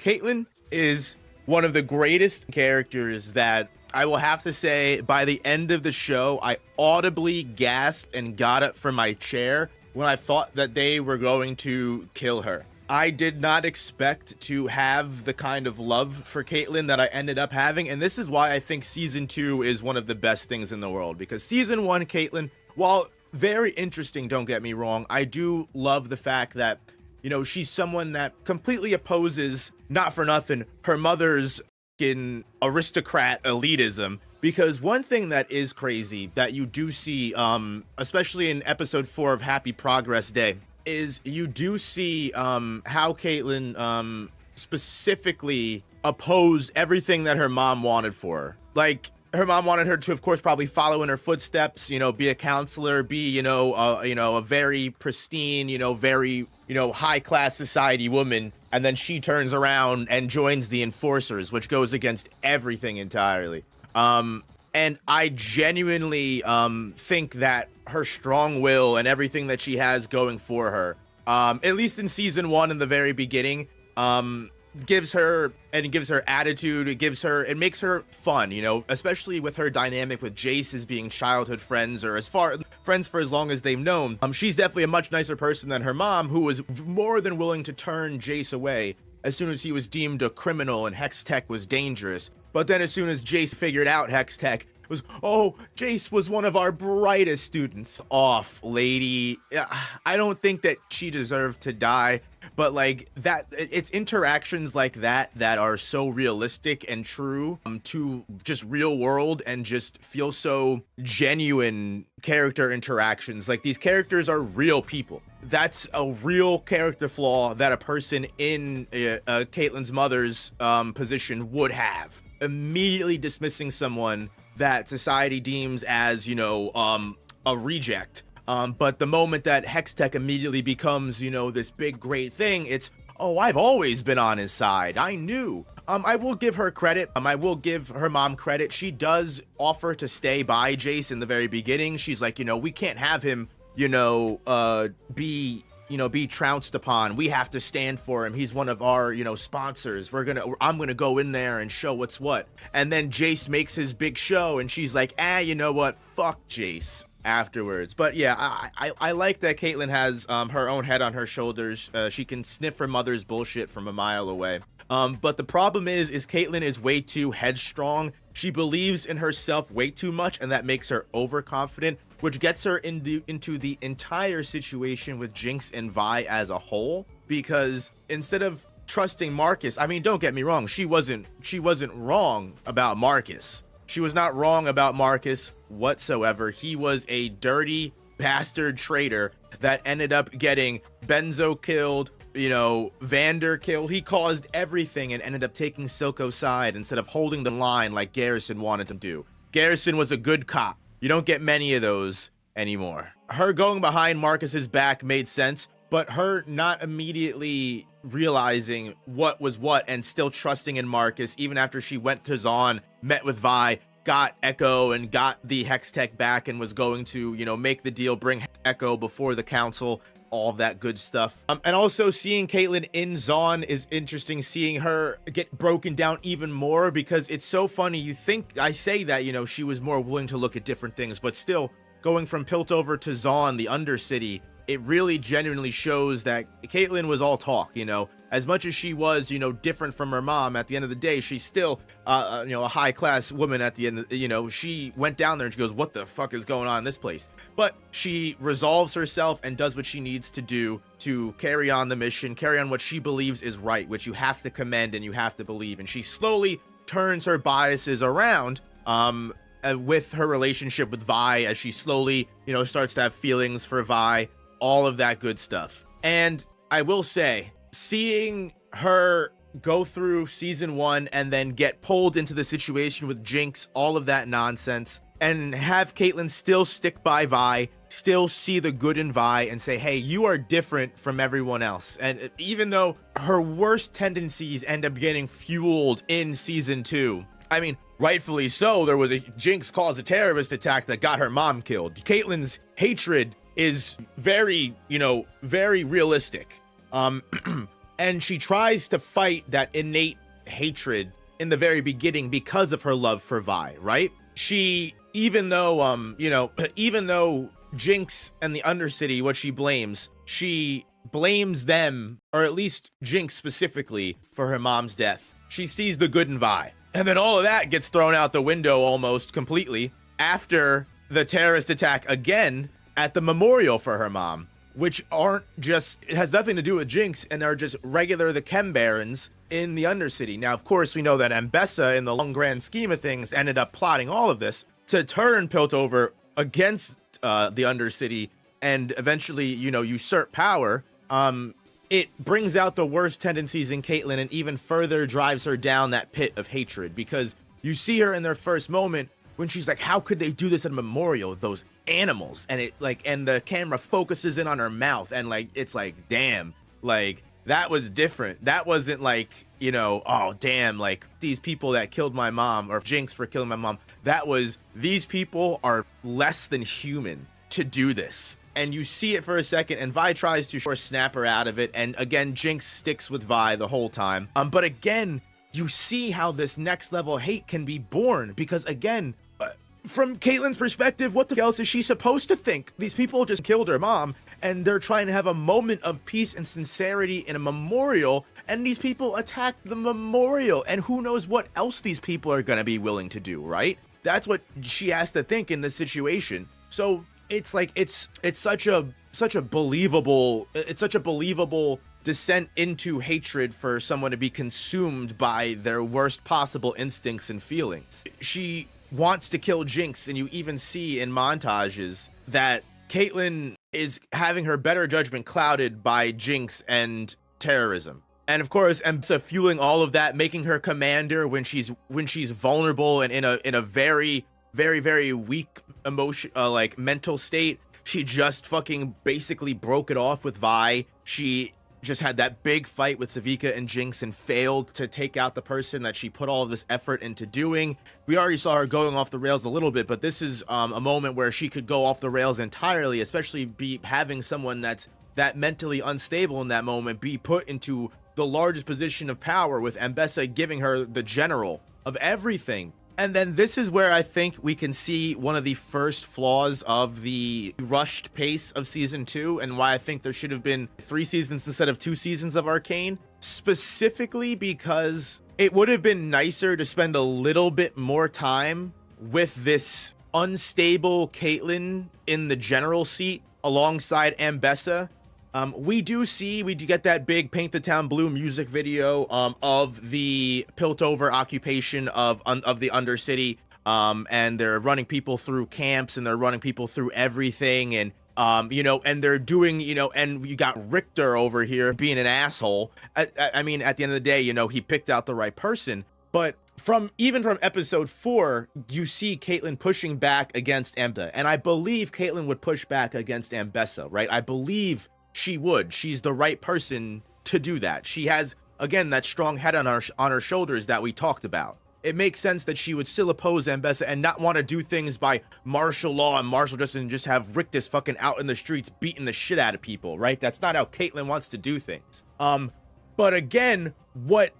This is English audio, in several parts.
Caitlyn is one of the greatest characters that I will have to say by the end of the show, I audibly gasped and got up from my chair when I thought that they were going to kill her. I did not expect to have the kind of love for Caitlyn that I ended up having, and this is why I think Season 2 is one of the best things in the world, because Season 1, Caitlyn, while very interesting, don't get me wrong, I do love the fact that, you know, she's someone that completely opposes, not for nothing, her mother's fucking aristocrat elitism. Because one thing that is crazy that you do see, especially in episode 4 of Happy Progress Day, is you do see how Caitlyn specifically opposed everything that her mom wanted for her. Like, her mom wanted her to, of course, probably follow in her footsteps, you know, be a counselor, be, a very pristine, very, high-class society woman. And then she turns around and joins the Enforcers, which goes against everything entirely. And I genuinely think that her strong will and everything that she has going for her, at least in Season 1 in the very beginning, gives her attitude. It makes her fun, especially with her dynamic with Jace as being childhood friends, or friends for as long as they've known. She's definitely a much nicer person than her mom, who was more than willing to turn Jace away as soon as he was deemed a criminal and Hex Tech was dangerous. But then as soon as Jace figured out Hex Tech, it was, oh, Jace was one of our brightest students. Off, lady. I don't think that she deserved to die, but like that, it's interactions like that that are so realistic and true to just real world and just feel so genuine character interactions. Like, these characters are real people. That's a real character flaw that a person in Caitlyn's mother's position would have. Immediately dismissing someone that society deems as, a reject. But the moment that Hextech immediately becomes, this big, great thing, it's, oh, I've always been on his side. I knew. I will give her credit. I will give her mom credit. She does offer to stay by Jace in the very beginning. She's like, we can't have him, be trounced upon. We have to stand for him. He's one of our, sponsors. I'm gonna go in there and show what's what. And then Jace makes his big show, and she's like, you know what? Fuck Jace afterwards. But yeah, I like that Caitlyn has her own head on her shoulders. She can sniff her mother's bullshit from a mile away. But the problem is Caitlyn is way too headstrong. She believes in herself way too much, and that makes her overconfident, which gets her into the entire situation with Jinx and Vi as a whole. Because instead of trusting Marcus, I mean, don't get me wrong, she wasn't wrong about Marcus. She was not wrong about Marcus whatsoever. He was a dirty bastard traitor that ended up getting Benzo killed, Vander killed. He caused everything and ended up taking Silco's side instead of holding the line like Garrison wanted to do. Garrison was a good cop. You don't get many of those anymore. Her going behind Marcus's back made sense, but her not immediately realizing what was what and still trusting in Marcus, even after she went to Zaun, met with Vi, got Echo and got the Hex Tech back and was going to, make the deal, bring Echo before the council, all that good stuff. And also seeing Caitlyn in Zaun is interesting, seeing her get broken down even more, because it's so funny. You think, I say that, she was more willing to look at different things, but still going from Piltover to Zaun, the Undercity, it really genuinely shows that Caitlyn was all talk, as much as she was, different from her mom. At the end of the day, she's still, a high class woman at the end. She went down there and she goes, what the fuck is going on in this place? But she resolves herself and does what she needs to do to carry on the mission, carry on what she believes is right, which you have to commend and you have to believe. And she slowly turns her biases around, with her relationship with Vi, as she slowly, starts to have feelings for Vi, all of that good stuff. And I will say, seeing her go through Season 1 and then get pulled into the situation with Jinx, all of that nonsense, and have Caitlyn still stick by Vi, still see the good in Vi and say, hey, you are different from everyone else. And even though her worst tendencies end up getting fueled in Season 2, I mean, rightfully so, there was a Jinx caused a terrorist attack that got her mom killed. Caitlyn's hatred is very, very realistic. And she tries to fight that innate hatred in the very beginning because of her love for Vi, right? She, even though, even though Jinx and the Undercity, what she blames them, or at least Jinx specifically, for her mom's death. She sees the good in Vi. And then all of that gets thrown out the window almost completely after the terrorist attack again at the memorial for her mom, which it has nothing to do with Jinx and are just the Chem Barons in the Undercity. Now, of course, we know that Ambessa, in the long grand scheme of things, ended up plotting all of this to turn Piltover against the Undercity and eventually, usurp power. It brings out the worst tendencies in Caitlyn and even further drives her down that pit of hatred, because you see her in their first moment when she's like, how could they do this at a memorial, those animals? And and the camera focuses in on her mouth, and it's like, damn, that was different. That wasn't oh damn, these people that killed my mom, or Jinx for killing my mom. That was, these people are less than human to do this. And you see it for a second, and Vi tries to snap her out of it, and again, Jinx sticks with Vi the whole time. But again, you see how this next level hate can be born, because again, from Caitlyn's perspective, what the hell else is she supposed to think? These people just killed her mom, and they're trying to have a moment of peace and sincerity in a memorial, and these people attacked the memorial, and who knows what else these people are gonna be willing to do, right? That's what she has to think in this situation. So it's such a believable descent into hatred for someone to be consumed by their worst possible instincts and feelings. She wants to kill Jinx, and you even see in montages that Caitlyn is having her better judgment clouded by Jinx and terrorism. And of course, Ambessa fueling all of that, making her commander when she's vulnerable and in a very, very, very weak emotion, mental state. She just fucking basically broke it off with Vi. She just had that big fight with Savika and Jinx and failed to take out the person that she put all of this effort into doing. We already saw her going off the rails a little bit, but this is a moment where she could go off the rails entirely, especially having someone that's that mentally unstable in that moment be put into the largest position of power, with Ambessa giving her the general of everything. And then this is where I think we can see one of the first flaws of the rushed pace of season 2, and why I think there should have been 3 seasons instead of 2 seasons of Arcane, specifically because it would have been nicer to spend a little bit more time with this unstable Caitlyn in the general seat alongside Ambessa. We do get that big Paint the Town Blue music video of the Piltover occupation of the Undercity, and they're running people through camps, and they're running people through everything, and and they're doing, and you got Richter over here being an asshole. I mean, at the end of the day, he picked out the right person, but even from episode 4, you see Caitlyn pushing back against Ambessa, and I believe Caitlyn would push back against Ambessa, right? I believe she would. She's the right person to do that. She has, again, that strong head on her shoulders that we talked about. It makes sense that she would still oppose Ambessa and not want to do things by martial law and martial justice and just have Rictus fucking out in the streets beating the shit out of people, right? That's not how Caitlyn wants to do things. But again, what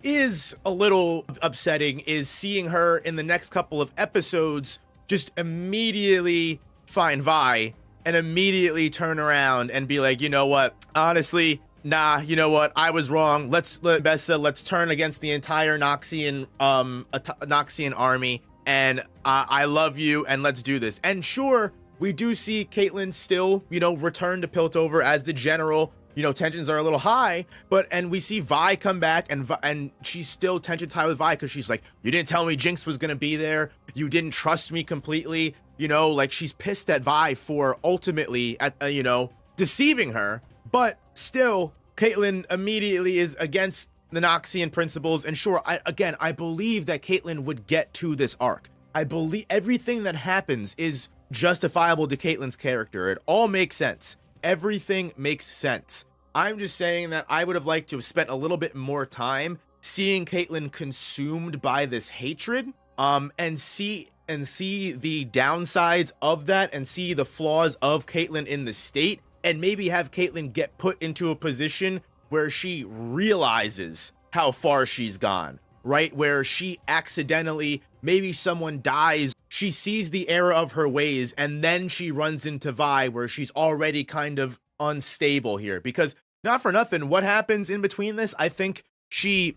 is a little upsetting is seeing her in the next couple of episodes just immediately find Vi and immediately turn around and be like, you know what? Honestly, nah, you know what? I was wrong. Let's turn against the entire Noxian army, and I love you, and let's do this. And sure, we do see Caitlyn still, return to Piltover as the general. Tensions are a little high, and we see Vi come back, and she's still tensions high with Vi because she's like, you didn't tell me Jinx was gonna be there. You didn't trust me completely. She's pissed at Vi for ultimately deceiving her, but still Caitlyn immediately is against the Noxian principles. And sure, I believe that Caitlyn would get to this arc. I believe everything that happens is justifiable to Caitlyn's character. It all makes sense. Everything makes sense. I'm just saying that I would have liked to have spent a little bit more time seeing Caitlyn consumed by this hatred, and see the downsides of that, and see the flaws of Caitlyn in the state, and maybe have Caitlyn get put into a position where she realizes how far she's gone, right? Where she accidentally, maybe someone dies, she sees the error of her ways, and then she runs into Vi, where she's already kind of unstable here. Because not for nothing, what happens in between this? I think she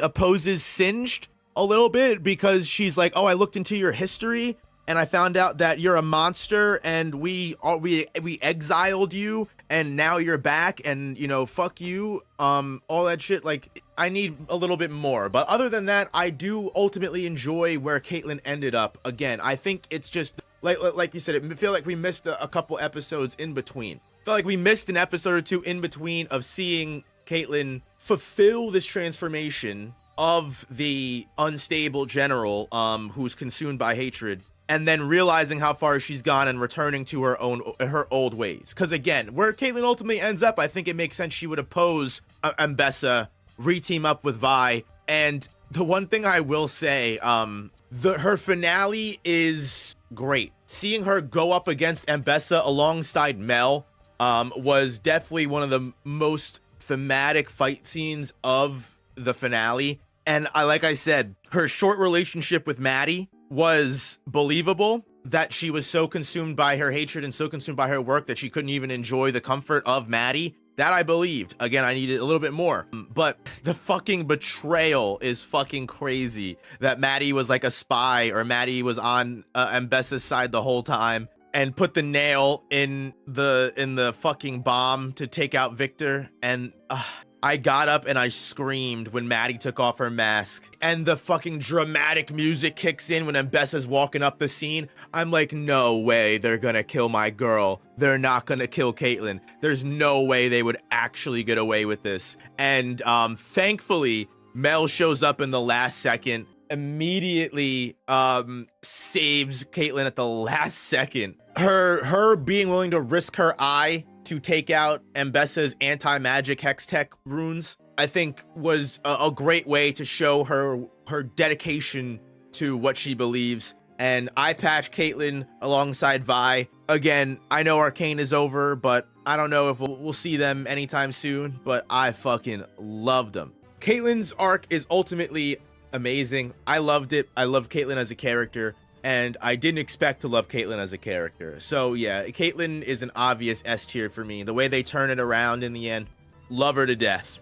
opposes Singed a little bit, because she's like, oh, I looked into your history and I found out that you're a monster, and we exiled you, and now you're back, and you know, fuck you, all that shit. Like, I need a little bit more. But other than that, I do ultimately enjoy where Caitlyn ended up. Again, I think it's just like you said, it feel like we missed a couple episodes in between. Felt like we missed an episode or two in between of seeing Caitlyn fulfill this transformation of the unstable general who's consumed by hatred, and then realizing how far she's gone and returning to her old ways. Because again, where Caitlyn ultimately ends up, I think it makes sense she would oppose Mbessa, re-team up with Vi. And the one thing I will say, her finale is great. Seeing her go up against Mbessa alongside Mel was definitely one of the most thematic fight scenes of the finale. And like I said, her short relationship with Maddie was believable, that she was so consumed by her hatred and so consumed by her work that she couldn't even enjoy the comfort of Maddie. That I believed. Again, I needed a little bit more. But the fucking betrayal is fucking crazy. That Maddie was like a spy, or Maddie was on Mbessa's side the whole time and put the nail in the fucking bomb to take out Victor. And I got up and I screamed when Maddie took off her mask, and the fucking dramatic music kicks in when Mbessa's walking up the scene. I'm like, no way they're gonna kill my girl. They're not gonna kill Caitlyn. There's no way they would actually get away with this. And thankfully, Mel shows up in the last second, immediately saves Caitlyn at the last second. Her being willing to risk her eye to take out Mbessa's anti-magic hex tech runes, I think was a great way to show her dedication to what she believes. And I patch Caitlyn alongside Vi. Again, I know Arcane is over, but I don't know if we'll see them anytime soon, but I fucking loved them. Caitlyn's arc is ultimately amazing. I loved it. I love Caitlyn as a character, and I didn't expect to love Caitlyn as a character. So yeah, Caitlyn is an obvious S tier for me. The way they turn it around in the end, love her to death.